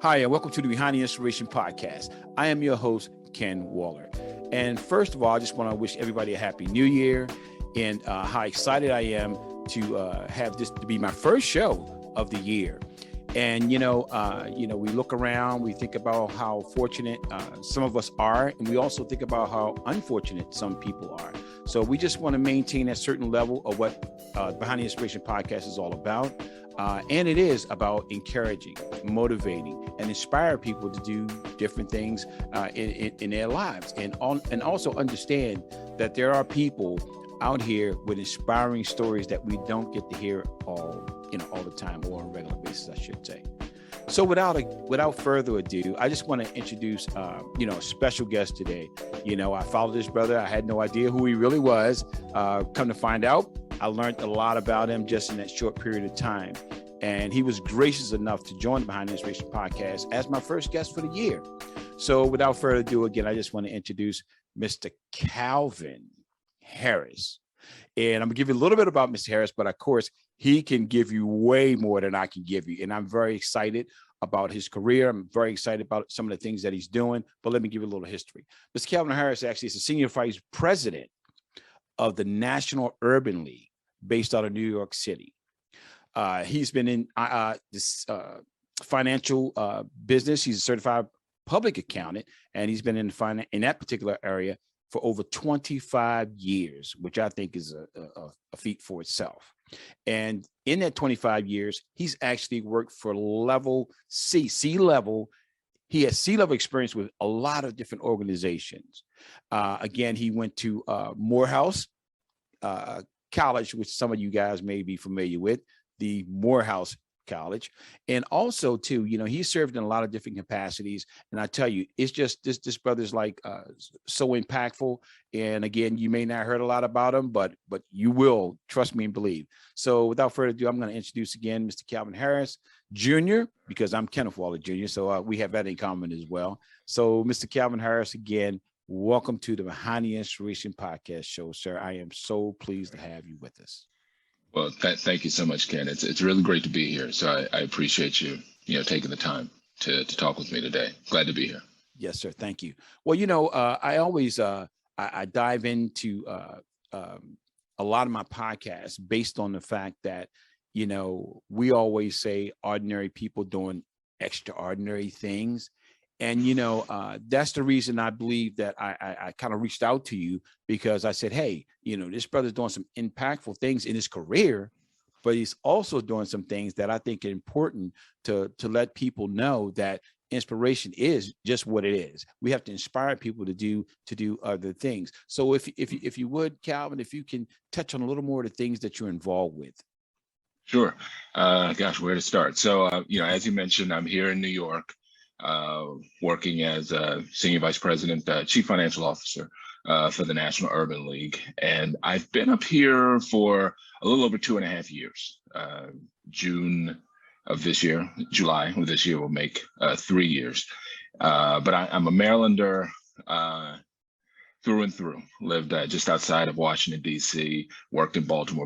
Hi, and welcome to the Behind the Inspiration podcast. I am your host, Ken Waller. And first of all, I just want to wish everybody a happy new year and how excited I am to have this to be my first show of the year. And, we look around, we think about how fortunate some of us are, and we also think about how unfortunate some people are. So we just want to maintain a certain level of what Behind the Inspiration podcast is all about. And it is about encouraging, motivating, and inspire people to do different things in their lives, and also understand that there are people out here with inspiring stories that we don't get to hear all the time, or on a regular basis, I should say. So without further ado, I just want to introduce a special guest today. I followed this brother. I had no idea who he really was. Come to find out, I learned a lot about him just in that short period of time. And he was gracious enough to join the Behind the Inspiration podcast as my first guest for the year. So without further ado, again, I just want to introduce Mr. Calvin Harris. And I'm going to give you a little bit about Mr. Harris, but of course, he can give you way more than I can give you. And I'm very excited about his career. I'm very excited about some of the things that he's doing. But let me give you a little history. Mr. Calvin Harris actually is the senior vice president of the National Urban League based out of New York City. He's been in this financial business. He's a certified public accountant, and he's been in that particular area for over 25 years, which I think is a feat for itself. And in that 25 years, he's actually worked for level C-level. He has C-level experience with a lot of different organizations. Again, he went to Morehouse College, which some of you guys may be familiar with, the Morehouse College. And also too, he served in a lot of different capacities. And I tell you, it's just this brother's like so impactful. And again, you may not heard a lot about him, but you will, trust me and believe. So without further ado, I'm going to introduce again Mr. Calvin Harris Jr., because I'm Kenneth Waller Jr. So we have that in common as well. So Mr. Calvin Harris, again, welcome to the Behind the Inspiration podcast show, sir. I am so pleased to have you with us. Well, thank you so much, Ken. It's really great to be here. So I appreciate you, taking the time to talk with me today. Glad to be here. Yes, sir. Thank you. Well, I always I dive into a lot of my podcasts based on the fact that, we always say ordinary people doing extraordinary things. And, that's the reason I believe that I kind of reached out to you, because I said, hey, this brother's doing some impactful things in his career, but he's also doing some things that I think are important to let people know that inspiration is just what it is. We have to inspire people to do other things. So if you would, Calvin, if you can touch on a little more of the things that you're involved with. Sure. Gosh, where to start? So, as you mentioned, I'm here in New York. Working as a senior vice president, chief financial officer for the National Urban League. And I've been up here for a little over 2.5 years. July of this year will make 3 years. But I'm a Marylander through and through. Lived just outside of Washington, D.C., worked in Baltimore,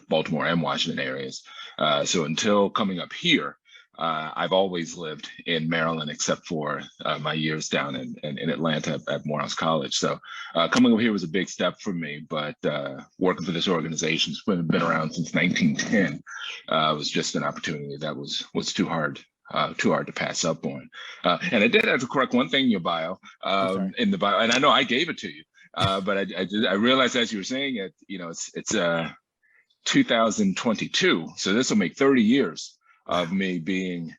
Baltimore and Washington areas. So until coming up here, I've always lived in Maryland, except for my years down in Atlanta at Morehouse College. So coming over here was a big step for me, but working for this organization, it's been around since 1910, was just an opportunity that was too hard to pass up on. And I did have to correct one thing in your bio, in the bio, and I know I gave it to you, but I realized as you were saying it, it's 2022, so this will make 30 years of me being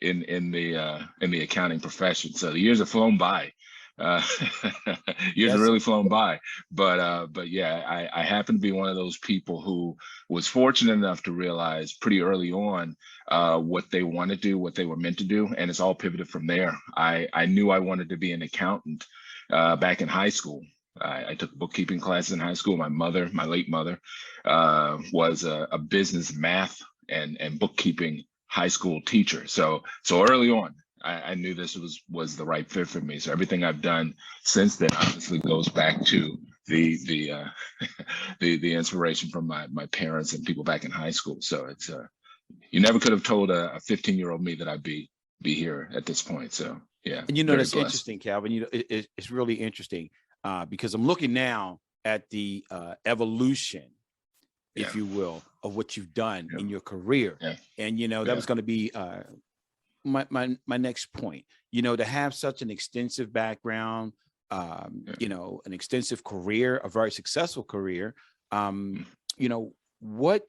in the accounting profession. So the years have flown by. Years have really flown by. But yeah, I happen to be one of those people who was fortunate enough to realize pretty early on what they want to do, what they were meant to do, and it's all pivoted from there. I knew I wanted to be an accountant back in high school. I took bookkeeping classes in high school. My late mother, was a business math and bookkeeping high school teacher. So early on, I knew this was the right fit for me. So everything I've done since then obviously goes back to the inspiration from my parents and people back in high school. So it's you never could have told a 15-year-old me that I'd be here at this point. So yeah. And very that's blessed. interesting, Calvin. It's really interesting because I'm looking now at the evolution, if you will, of what you've done in your career. Yeah. And that was going to be my next point. To have such an extensive background, an extensive career, a very successful career. What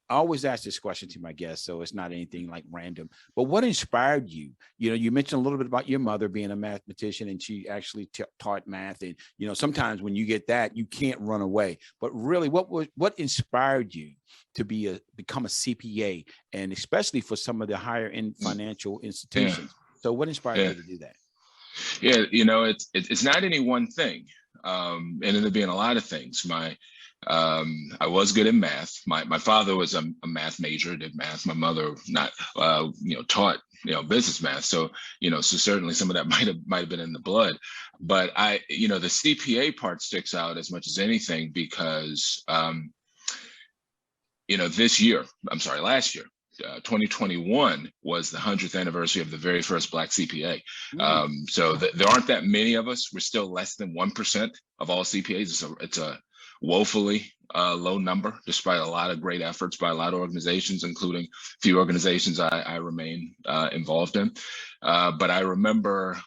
I always ask this question to my guests, so it's not anything like random, but what inspired you? You mentioned a little bit about your mother being a mathematician, and she actually taught math. And, sometimes when you get that, you can't run away. But really, what inspired you to become a CPA, and especially for some of the higher end financial institutions? Yeah. So what inspired you to do that? Yeah, it's not any one thing. And ended up being a lot of things. I was good at math. My father was a math major, did math. My mother not, taught, business math. So, so certainly some of that might have been in the blood. But the CPA part sticks out as much as anything because, last year, 2021 was the 100th anniversary of the very first Black CPA. So there aren't that many of us. We're still less than 1% of all CPAs. It's a woefully low number, despite a lot of great efforts by a lot of organizations, including a few organizations I remain involved in. But I remember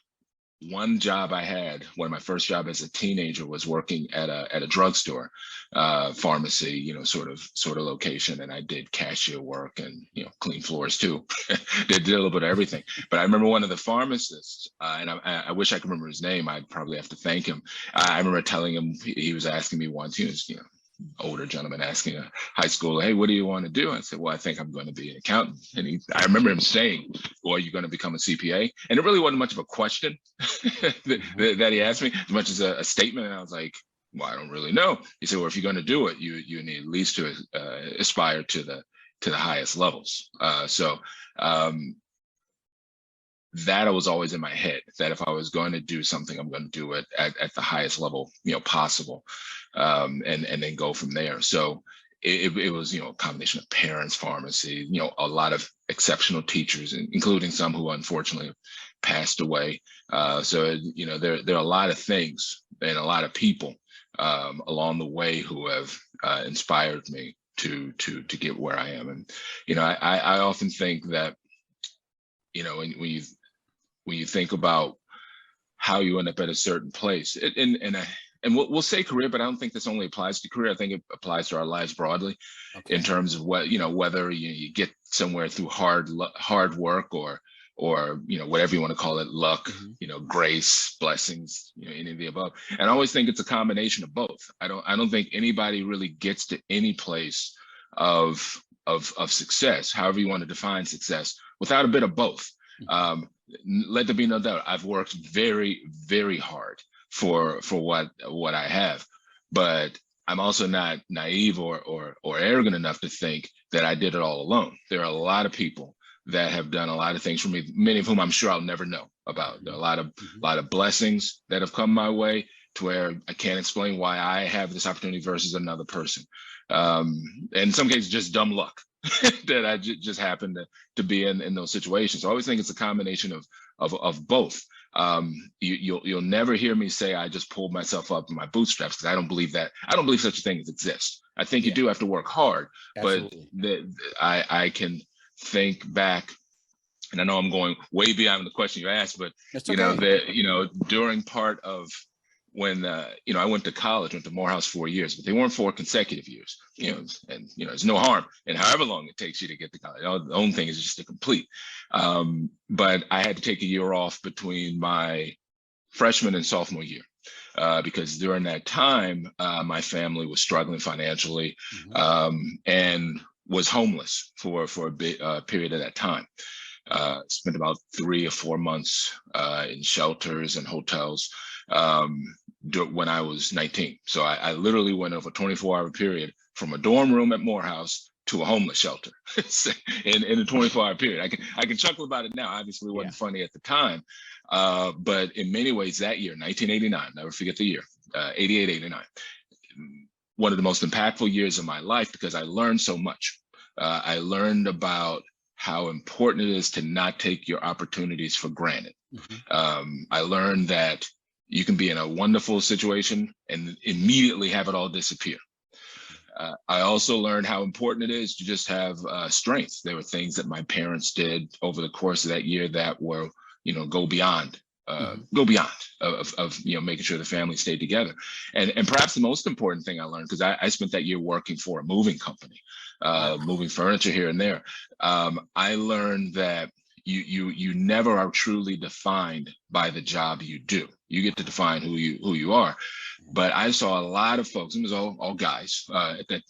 one job I had, one of my first job as a teenager, was working at a drugstore, pharmacy, sort of location, and I did cashier work and clean floors too. did a little bit of everything. But I remember one of the pharmacists, and I wish I could remember his name. I'd probably have to thank him. I remember telling him, he was asking me once, he was older gentleman asking a high schooler, "Hey, what do you want to do?" I said, "Well, I think I'm going to be an accountant." And I remember him saying, "Well, are you going to become a CPA?" And it really wasn't much of a question that he asked me, as much as a statement. And I was like, "Well, I don't really know." He said, "Well, if you're going to do it, you need at least to aspire to the highest levels." That was always in my head, that if I was going to do something, I'm going to do it at the highest level, possible, and then go from there. So it was, a combination of parents, pharmacy, a lot of exceptional teachers, including some who unfortunately passed away. So there are a lot of things and a lot of people along the way who have inspired me to get where I am. And I often think that when you think about how you end up at a certain place, and we'll say career, but I don't think this only applies to career. I think it applies to our lives broadly, in terms of whether you get somewhere through hard work or whatever you want to call it, luck, grace, blessings, any of the above. And I always think it's a combination of both. I don't think anybody really gets to any place of success, however you want to define success, without a bit of both. Let there be no doubt, I've worked very, very hard for what I have, but I'm also not naive or arrogant enough to think that I did it all alone. There are a lot of people that have done a lot of things for me, many of whom I'm sure I'll never know about. There are a lot of blessings that have come my way to where I can't explain why I have this opportunity versus another person. In some cases, just dumb luck. that I just happened to be in those situations. So I always think it's a combination of both. You'll never hear me say I just pulled myself up in my bootstraps, because I don't believe that. I don't believe such a thing exists. I think you do have to work hard. Absolutely. But I can think back, and I know I'm going way beyond the question you asked, but during part of when I went to college, went to Morehouse 4 years, but they weren't 4 consecutive years. And there's no harm in however long it takes you to get to college. The only thing is just to complete. But I had to take a year off between my freshman and sophomore year, because during that time, my family was struggling financially, and was homeless for a bit period of that time. Spent about 3 or 4 months in shelters and hotels when I was 19. So I literally went over a 24-hour period from a dorm room at Morehouse to a homeless shelter in a 24-hour period. I can chuckle about it now. Obviously, it wasn't funny at the time, but in many ways that year, 1989, never forget the year, 88, 89, one of the most impactful years of my life, because I learned so much. I learned about how important it is to not take your opportunities for granted. I learned that you can be in a wonderful situation and immediately have it all disappear. I also learned how important it is to just have strengths. There were things that my parents did over the course of that year that were, go beyond of making sure the family stayed together. And perhaps the most important thing I learned, because I spent that year working for a moving company, moving furniture here and there. I learned that you never are truly defined by the job you do. You get to define who you are. But I saw a lot of folks, it was all guys. They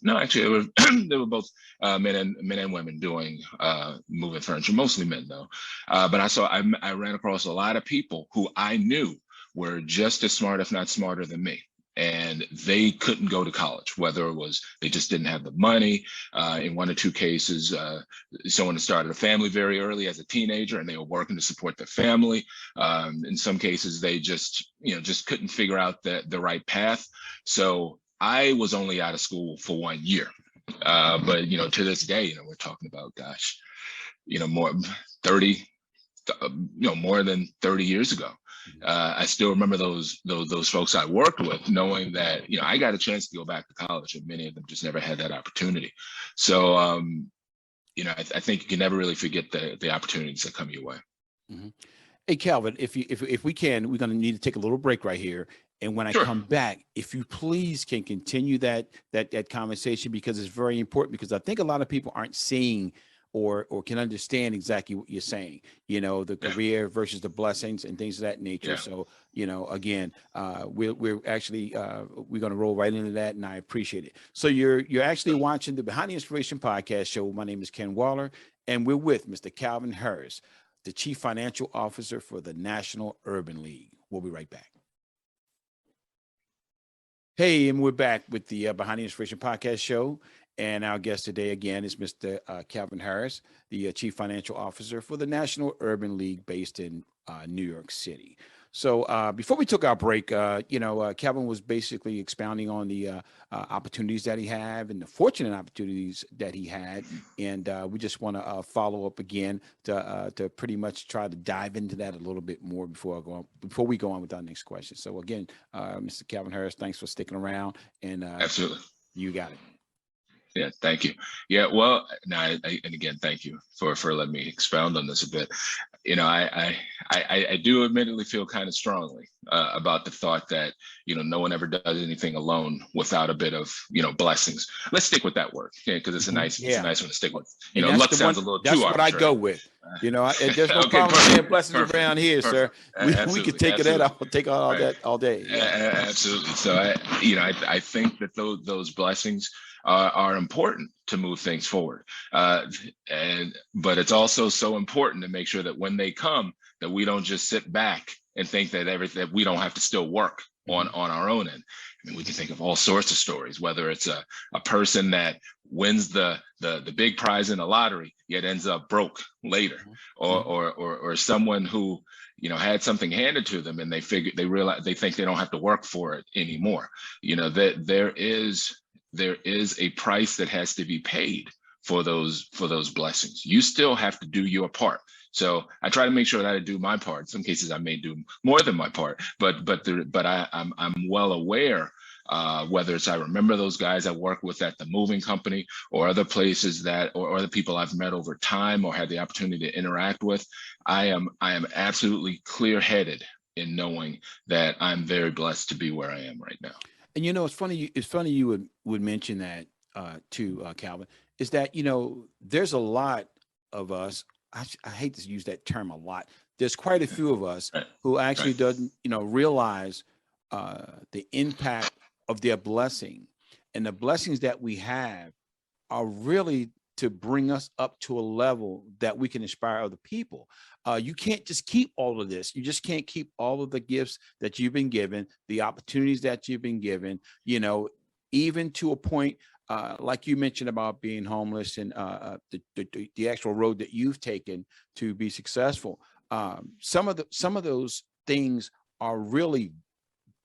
were both men and women doing moving furniture, mostly men though. But I ran across a lot of people who I knew were just as smart, if not smarter than me. And they couldn't go to college, whether it was they just didn't have the money. In one or two cases, someone had started a family very early as a teenager and they were working to support their family. In some cases, they just couldn't figure out the right path. So I was only out of school for 1 year. But to this day, we're talking about, more than 30 years ago. I still remember those folks I worked with, knowing that I got a chance to go back to college, and many of them just never had that opportunity. So I think you can never really forget the opportunities that come your way. Hey, Calvin, if we can, we're going to need to take a little break right here. And when I come back, if you please can continue that conversation, because it's very important, because I think a lot of people aren't seeing or can understand exactly what you're saying, the career versus the blessings and things of that nature. So, again, we're actually, we're going to roll right into that, and I appreciate it. So you're actually watching the Behind the Inspiration podcast show. My name is Ken Waller, and we're with Mr. Calvin Harris, the Chief Financial Officer for the National Urban League. We'll be right back. Hey, and we're back with the Behind the Inspiration podcast show. And our guest today, again, is Mr. Calvin Harris, the Chief Financial Officer for the National Urban League based in New York City. So before we took our break, Calvin was basically expounding on the opportunities that he had and the fortunate opportunities that he had. And we just want to follow up again to pretty much try to dive into that a little bit more before we go on with our next question. So again, Mr. Calvin Harris, thanks for sticking around. And absolutely, you got it. Yeah, thank you. Yeah, well, and again, thank you for letting me expound on this a bit. I do admittedly feel kind of strongly about the thought that no one ever does anything alone without a bit of blessings. Let's stick with that word, because it's a nice one to stick with. Luck sounds a little too arbitrary. That's what I go with. There's no problem saying blessings around here, sir. We could take it all day. Yeah. Absolutely. So I think that those blessings are important to move things forward. But it's also so important to make sure that when they come, that we don't just sit back and think that we don't have to still work on our own end. I mean, we can think of all sorts of stories, whether it's a person that wins the big prize in the lottery, yet ends up broke later, or someone who had something handed to them and they think they don't have to work for it anymore. That there is a price that has to be paid for those blessings. You still have to do your part. So I try to make sure that I do my part. In some cases, I may do more than my part, but I'm well aware, whether it's I remember those guys I work with at the moving company or other places or other people I've met over time or had the opportunity to interact with. I am absolutely clear-headed in knowing that I'm very blessed to be where I am right now. And it's funny. It's funny you would mention that too, Calvin. Is that there's a lot of us. I hate to use that term a lot. There's quite a few of us who actually doesn't realize the impact of their blessing, and the blessings that we have are really to bring us up to a level that we can inspire other people. You can't just keep all of this. You just can't keep all of the gifts that you've been given, the opportunities that you've been given, even to a point, like you mentioned about being homeless and the actual road that you've taken to be successful. Some of those things are really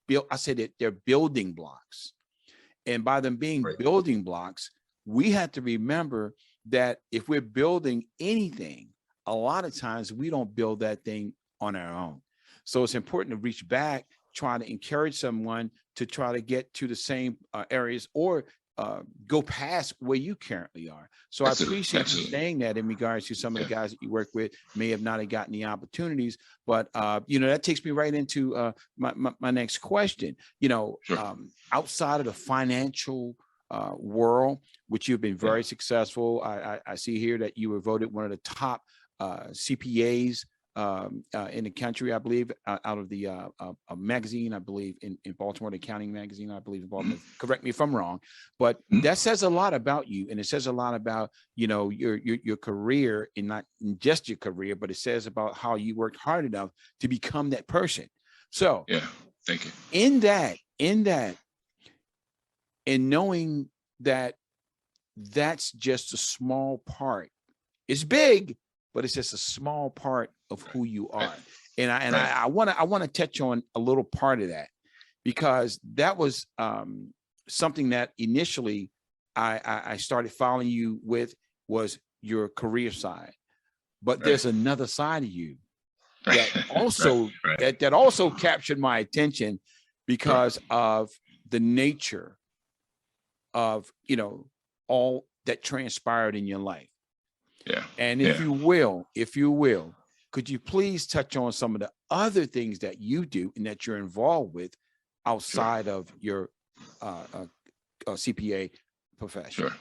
built. I said that they're building blocks. And by them being building blocks, we have to remember that if we're building anything, a lot of times we don't build that thing on our own. So it's important to reach back, try to encourage someone to try to get to the same areas, or go past where you currently are. So Absolutely. I appreciate Absolutely. you saying that in regards to some of Yeah. the guys that you work with may have not have gotten the opportunities, but that takes me right into my next question. Sure. Outside of the financial world, which you've been very successful. I see here that you were voted one of the top CPAs in the country, I believe, out of the a magazine, I believe, in Baltimore, the accounting magazine, I believe in Baltimore. Correct me if I'm wrong, but that says a lot about you, and it says a lot about your career, and not just your career, but it says about how you worked hard enough to become that person. So yeah, thank you. In that, and knowing that that's just a small part. It's big, but it's just a small part of who you are. And I want to touch on a little part of that, because that was something that initially I started following you with, was your career side. But there's another side of you that also that also captured my attention, because of the nature of all that transpired in your life. Yeah. And if you will, could you please touch on some of the other things that you do and that you're involved with outside of your CPA profession? Sure.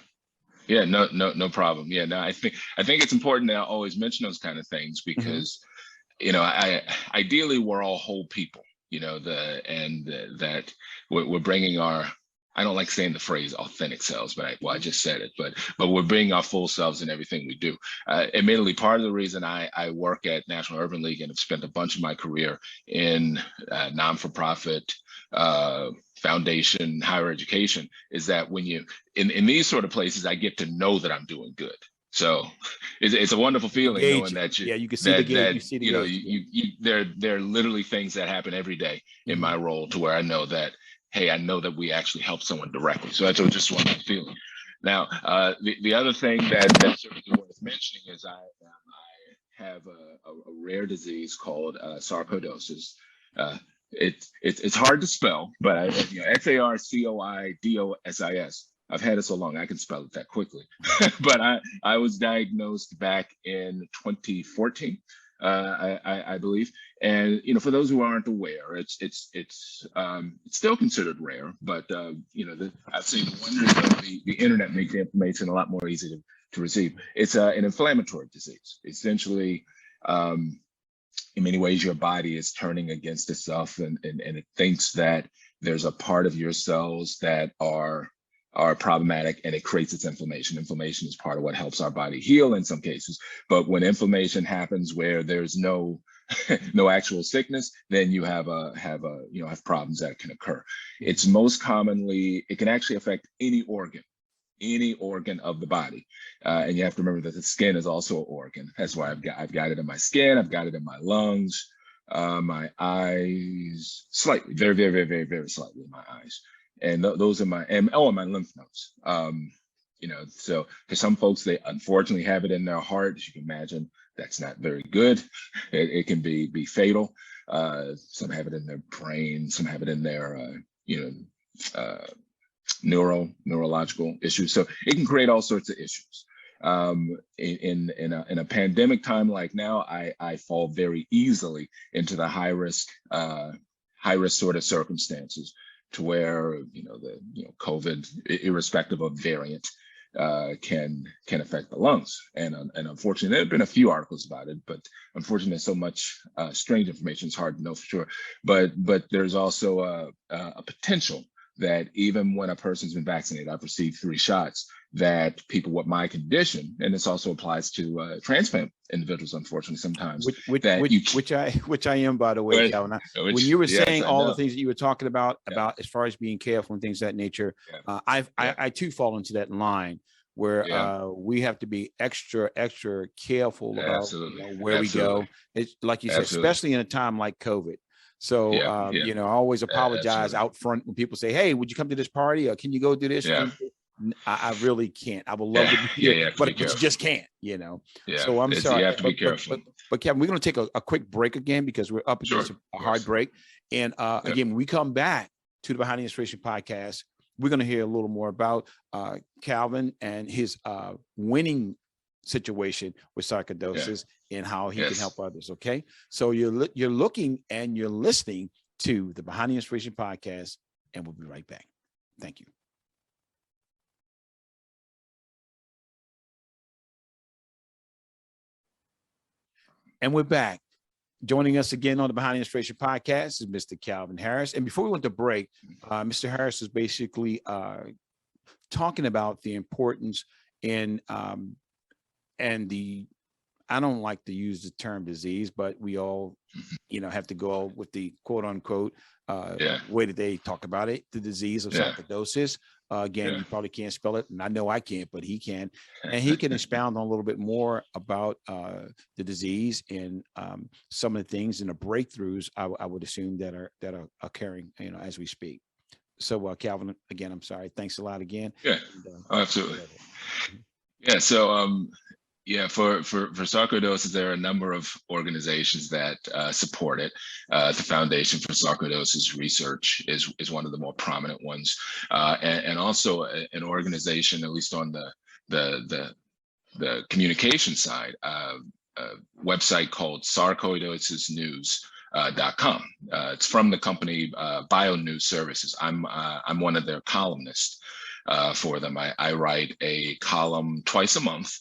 Yeah, no problem. Yeah, no, I think it's important to always mention those kind of things, because ideally we're all whole people, that we're bringing our, I don't like saying the phrase authentic selves, but I just said it, but we're bringing our full selves in everything we do. Admittedly, part of the reason I work at National Urban League and have spent a bunch of my career in non-for-profit, foundation, higher education, is that when you, in these sort of places, I get to know that I'm doing good. So it's a wonderful feeling knowing that you can see the gauge. You see the gauge. There are literally things that happen every day in my role, to where I know that, hey, I know that we actually help someone directly. So that's just one feeling. Now, the other thing that's certainly worth mentioning is I have a rare disease called sarcoidosis. It's hard to spell, but SARCOIDOSIS. I've had it so long I can spell it that quickly. But I was diagnosed back in 2014. I believe, and for those who aren't aware, it's still considered rare, but I've seen the wonders of the internet make the information a lot more easy to receive. It's an inflammatory disease. Essentially, in many ways, your body is turning against itself, and it thinks that there's a part of your cells that are problematic, and it creates its inflammation. Inflammation is part of what helps our body heal in some cases. But when inflammation happens where there's no actual sickness, then you have problems that can occur. It's most commonly, it can actually affect any organ of the body. And you have to remember that the skin is also an organ. That's why I've got it in my skin, I've got it in my lungs, my eyes, slightly, very, very, very, very, very slightly in my eyes. And those are my lymph nodes. So for some folks, they unfortunately have it in their heart. As you can imagine, that's not very good. It can be fatal. Some have it in their brain. Some have it in their neurological issues. So it can create all sorts of issues. In a pandemic time like now, I fall very easily into the high risk sort of circumstances, to where COVID, irrespective of variant, can affect the lungs. And unfortunately, there have been a few articles about it, but unfortunately, there's so much strange information, it's hard to know for sure. But there's also a potential that even when a person's been vaccinated, I've received 3 shots, that people with my condition, and this also applies to transplant individuals, unfortunately, sometimes. Which I am, by the way, Calvin. When you were saying all the things that you were talking about as far as being careful and things of that nature, I too fall into that line where we have to be extra careful about where we go. It's like you said, especially in a time like COVID. So, I always apologize out front when people say, hey, would you come to this party? Or can you go do this? I really can't. I would love to be here, but you just can't, you know. Yeah. So I'm sorry. You have to be careful. But Kevin, we're going to take a quick break again because we're up against a hard break. And again, when we come back to the Behind the Inspiration podcast, we're going to hear a little more about Calvin and his winning situation with sarcoidosis and how he can help others. Okay. So you're looking and you're listening to the Behind the Inspiration podcast, and we'll be right back. Thank you. And we're back. Joining us again on the Behind the Inspiration podcast is Mr. Calvin Harris. And before we went to break, Mr. Harris is basically talking about the importance in and the, I don't like to use the term disease, but we all, have to go with the quote unquote way that they talk about it, the disease of sarcoidosis. Again, you probably can't spell it, and I know I can't, but he can. And he can expound on a little bit more about the disease and some of the things and the breakthroughs I would assume that are occurring, as we speak. So Calvin, again, I'm sorry. Thanks a lot again. Yeah, absolutely. Yeah. So for sarcoidosis, there are a number of organizations that support it. The Foundation for Sarcoidosis Research is one of the more prominent ones, and also an organization, at least on the communication side, a website called sarcoidosisnews.com. It's from the company Bio News Services. I'm one of their columnists for them. I write a column twice a month.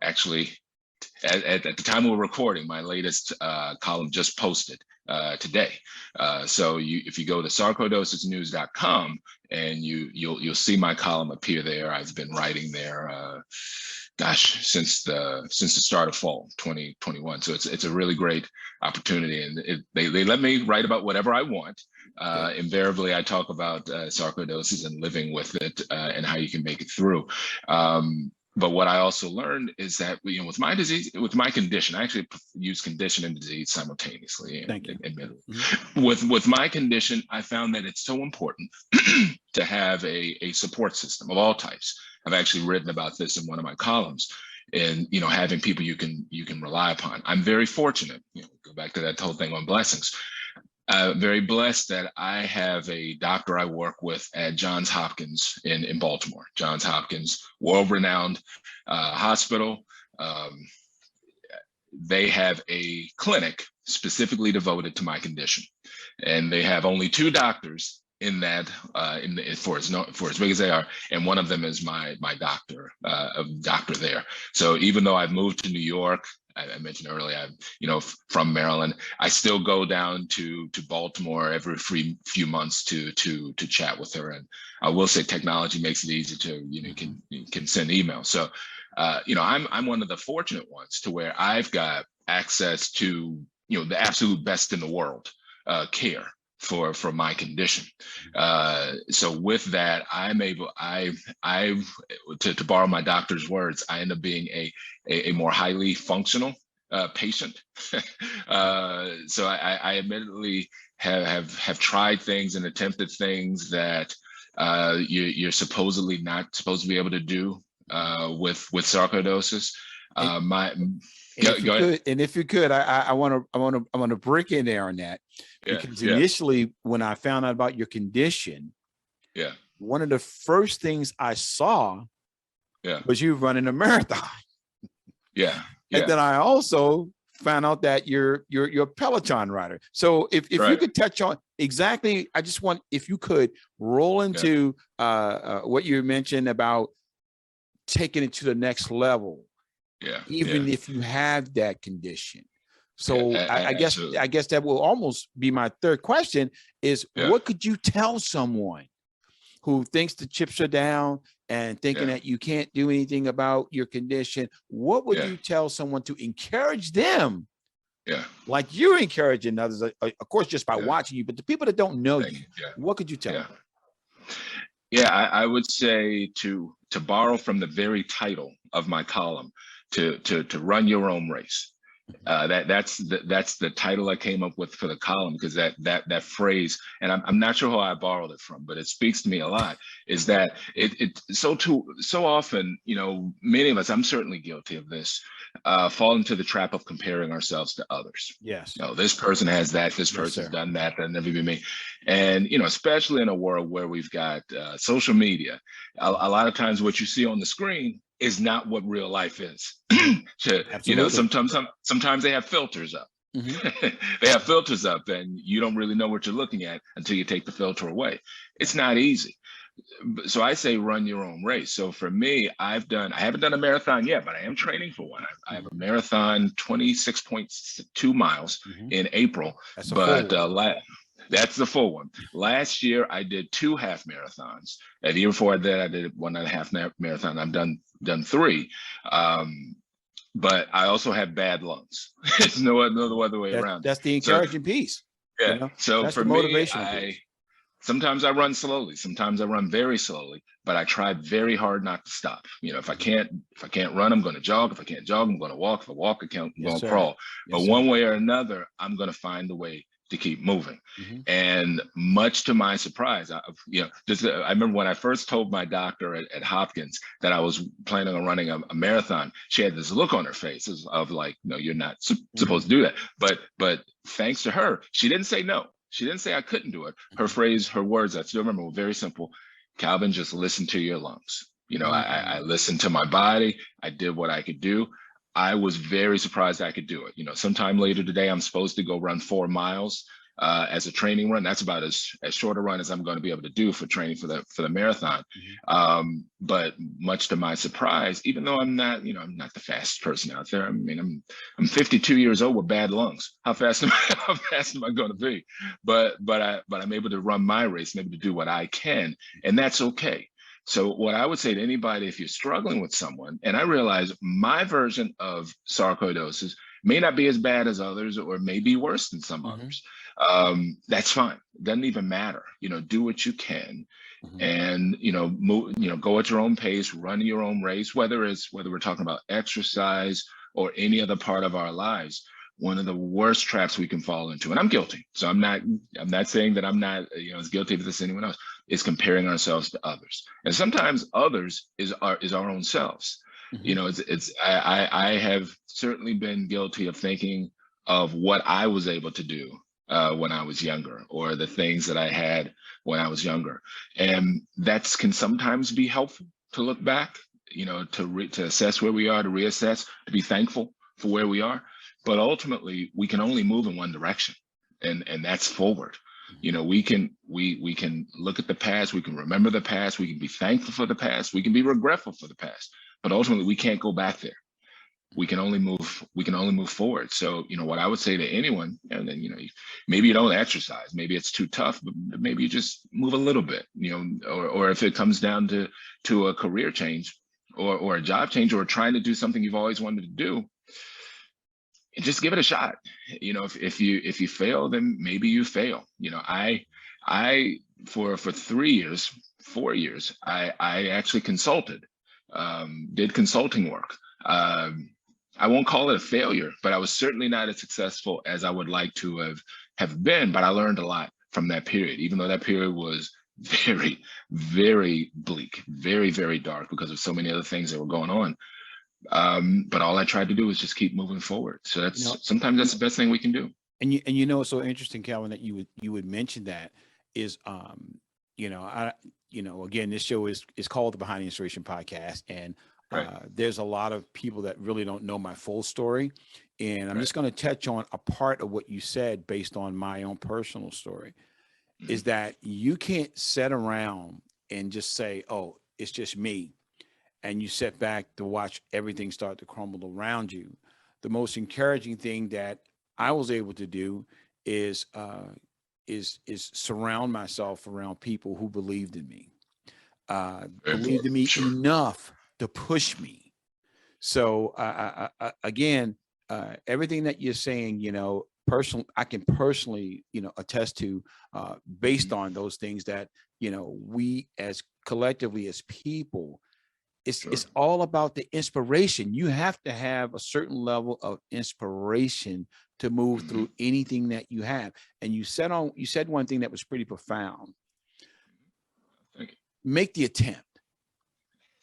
Actually, at the time we're recording, my latest column just posted today. So if you go to sarcoidosisnews.com and you'll see my column appear there. I've been writing there, since the start of fall 2021. So it's a really great opportunity, and they let me write about whatever I want. Invariably, I talk about sarcoidosis and living with it and how you can make it through. But what I also learned is that, with my disease, with my condition, I actually use condition and disease simultaneously. Thank you. With my condition, I found that it's so important to have a support system of all types. I've actually written about this in one of my columns, and having people you can rely upon. I'm very fortunate. Go back to that whole thing on blessings. Very blessed that I have a doctor I work with at Johns Hopkins in Baltimore. Johns Hopkins, world-renowned hospital. They have a clinic specifically devoted to my condition, and they have only 2 doctors in that, for as big as they are, and one of them is my doctor there. So even though I've moved to New York, I mentioned earlier, I'm from Maryland, I still go down to Baltimore every few months to chat with her. And I will say technology makes it easy to you can send emails. So I'm one of the fortunate ones to where I've got access to the absolute best in the world care for my condition. So with that, I'm able, to borrow my doctor's words, I end up being a more highly functional patient. So I admittedly have tried things and attempted things that you're supposedly not supposed to be able to do with sarcoidosis. If you could, I want to break in there on that, because initially when I found out about your condition, one of the first things I saw was you running a marathon. And then I also found out that you're a Peloton rider. So if you could touch on exactly, I just want, if you could roll into what you mentioned about taking it to the next level. Even if you have that condition. So I guess that will almost be my third question is, what could you tell someone who thinks the chips are down and thinking that you can't do anything about your condition? What would you tell someone to encourage them? Like you're encouraging others, of course, just by watching you, but the people that don't know you, what could you tell them? I would say to borrow from the very title of my column, to run your own race. That's the title I came up with for the column, because that phrase, and I'm not sure who I borrowed it from, but it speaks to me a lot. Is that so often, many of us, I'm certainly guilty of this, fall into the trap of comparing ourselves to others. Yes. This person has that, this Yes, person's sir. done that, that'll never be me. And especially in a world where we've got social media, a lot of times what you see on the screen is not what real life is. Absolutely. Sometimes they have filters up. They have filters up, and you don't really know what you're looking at until you take the filter away. It's not easy. So I say run your own race. So for me, I haven't done a marathon yet, but I am training for one. I have a marathon, 26.2 miles in April. That's the full one. Last year, I did 2 half marathons. And the year before that, I did 1.5 marathon. I've done 3. But I also have bad lungs. There's no other way around. That's the encouraging piece. Yeah. So that's for me, sometimes I run slowly. Sometimes I run very slowly. But I try very hard not to stop. If I can't run, I'm going to jog. If I can't jog, I'm going to walk. If I walk, I'm going to crawl. But one way or another, I'm going to find a way to keep moving. And much to my surprise, I remember when I first told my doctor at Hopkins that I was planning on running a marathon, she had this look on her face of like, no, you're not supposed to do that. But thanks to her, she didn't say no. She didn't say I couldn't do it. Her words, I still remember, were very simple. Calvin, just listen to your lungs. I listened to my body. I did what I could do. I was very surprised I could do it. Sometime later today, I'm supposed to go run 4 miles as a training run. That's about as short a run as I'm going to be able to do for training for the marathon. But much to my surprise, even though I'm not the fastest person out there. I mean, I'm 52 years old with bad lungs. How fast am I going to be? But I'm able to run my race, I'm able to do what I can, and that's okay. So what I would say to anybody, if you're struggling with someone, and I realize my version of sarcoidosis may not be as bad as others, or may be worse than some others, that's fine. It doesn't even matter. Do what you can, and move. Go at your own pace, run your own race. Whether we're talking about exercise or any other part of our lives. One of the worst traps we can fall into, and I'm guilty. So I'm not saying that I'm not as guilty of this as anyone else, is comparing ourselves to others. And sometimes others is our own selves. I have certainly been guilty of thinking of what I was able to do when I was younger, or the things that I had when I was younger. And that can sometimes be helpful to look back, to assess where we are, to reassess, to be thankful for where we are. But ultimately, we can only move in one direction, and that's forward. We can look at the past, we can remember the past, we can be thankful for the past, we can be regretful for the past, but ultimately we can't go back there. We can only move forward. So, what I would say to anyone, and then, maybe you don't exercise, maybe it's too tough, but maybe you just move a little bit, or if it comes down to a career change or a job change, or trying to do something you've always wanted to do, just give it a shot. If you fail, then maybe you fail. I for 3 years, 4 years, I actually consulted, did consulting work. I won't call it a failure, but I was certainly not as successful as I would like to have been. But I learned a lot from that period, even though that period was very, very bleak, very, very dark, because of so many other things that were going on. But all I tried to do was just keep moving forward. So sometimes that's the best thing we can do. And it's so interesting, Calvin, that you would mention that is, again, this show is called the Behind the Inspiration Podcast, and there's a lot of people that really don't know my full story, and I'm just going to touch on a part of what you said based on my own personal story. Is that you can't sit around and just say, "Oh, it's just me," and you sit back to watch everything start to crumble around you. The most encouraging thing that I was able to do is surround myself around people who believed in me, believed in me enough to push me. So again, everything that you're saying, I can personally, attest to, based on those things that, we as collectively as people It's all about the inspiration. You have to have a certain level of inspiration to move through anything that you have. And you said one thing that was pretty profound. Make the attempt.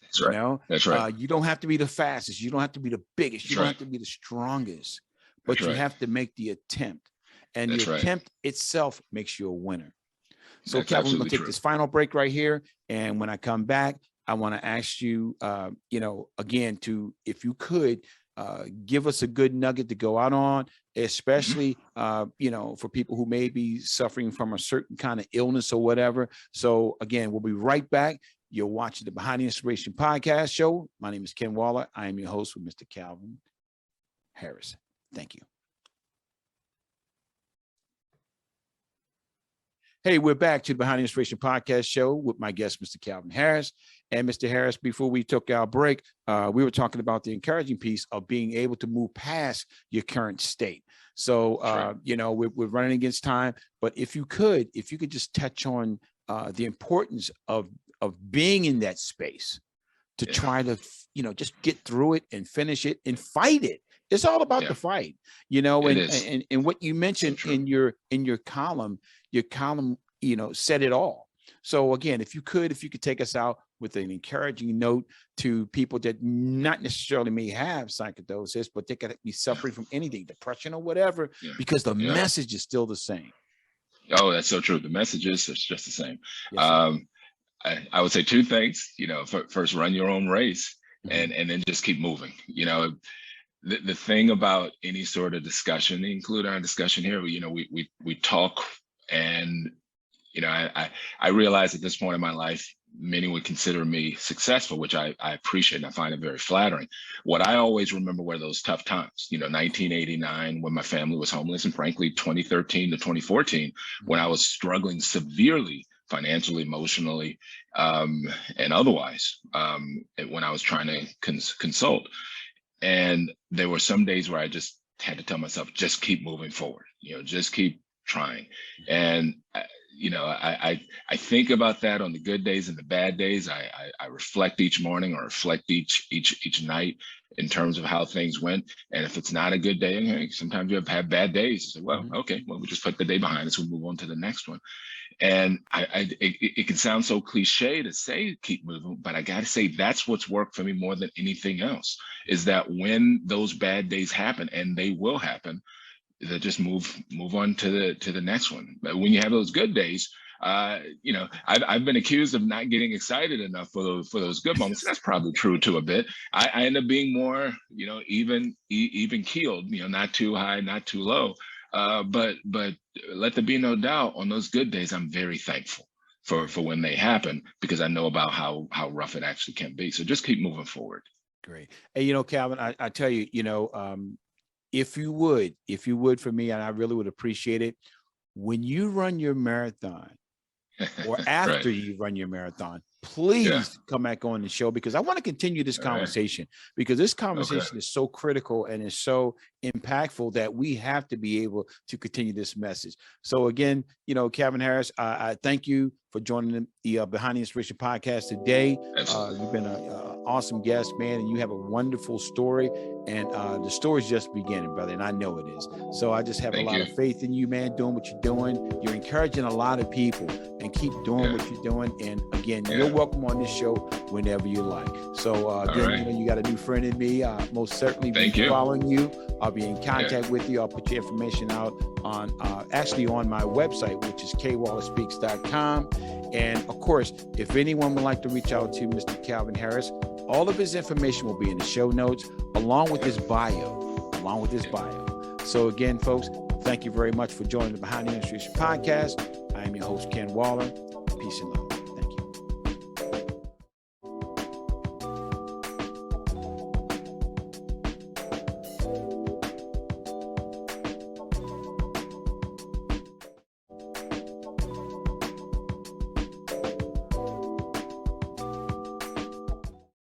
That's right. You know, that's right. You don't have to be the fastest. You don't have to be the biggest. You don't have to be the strongest, but you have to make the attempt. And the attempt itself makes you a winner. So Calvin, we're going to take this final break right here. And when I come back, I want to ask you, again, if you could give us a good nugget to go out on, especially, for people who may be suffering from a certain kind of illness or whatever. So again, we'll be right back. You're watching the Behind the Inspiration podcast show. My name is Ken Waller. I am your host with Mr. Calvin Harris. Thank you. Hey, we're back to the Behind the Inspiration podcast show with my guest, Mr. Calvin Harris. And Mr. Harris, before we took our break, we were talking about the encouraging piece of being able to move past your current state. So, we're running against time, but if you could just touch on the importance of being in that space to try to, just get through it and finish it and fight it. It's all about the fight, and what you mentioned in your column, said it all. So again, if you could take us out with an encouraging note to people that not necessarily may have psychosis, but they could be suffering from anything, depression or whatever, because the message is still the same. Oh, that's so true. The message is just the same. Yes, I would say two things. First, run your own race, and then just keep moving. The thing about any sort of discussion, include our discussion here, we talk, and I realize at this point in my life, many would consider me successful, which I appreciate and I find it very flattering. What I always remember were those tough times, 1989 when my family was homeless, and frankly, 2013 to 2014 when I was struggling severely financially, emotionally, and otherwise, when I was trying to consult. And there were some days where I just had to tell myself, just keep moving forward, just keep trying. And, I think about that on the good days and the bad days. I reflect each morning or reflect each night in terms of how things went. And if it's not a good day, and sometimes you have bad days, so, okay, we just put the day behind us, we'll move on to the next one. And it can sound so cliche to say keep moving, but I got to say that's what's worked for me more than anything else, is that when those bad days happen, and they will happen, that just move on to the next one. But when you have those good days, I've been accused of not getting excited enough for those good moments. That's probably true to a bit. I end up being more, even keeled, not too high, not too low. But let there be no doubt, on those good days, I'm very thankful for when they happen, because I know about how rough it actually can be. So just keep moving forward. Great. Hey, Calvin, I tell you, if you would for me, and I really would appreciate it, when you run your marathon or after you run your marathon, please come back on the show, because I want to continue this conversation, because this conversation is so critical and is so impactful that we have to be able to continue this message. So again, Calvin Harris, I thank you for joining the Behind the Inspiration podcast today. You've been an awesome guest, man, and you have a wonderful story, and the story's just beginning, brother, and I know it is. So I just have a lot of faith in you, man, doing what you're doing. You're encouraging a lot of people, and keep doing what you're doing. And again, you're welcome on this show whenever you like. So again, you got a new friend in me. Most certainly be following you. I'll be in contact with you. I'll put your information out on on my website, which is kwallerspeaks.com. And of course, if anyone would like to reach out to Mr. Calvin Harris, all of his information will be in the show notes, along with his bio. So again, folks, thank you very much for joining the Behind the Inspiration podcast. I am your host, Ken Waller. Peace and love.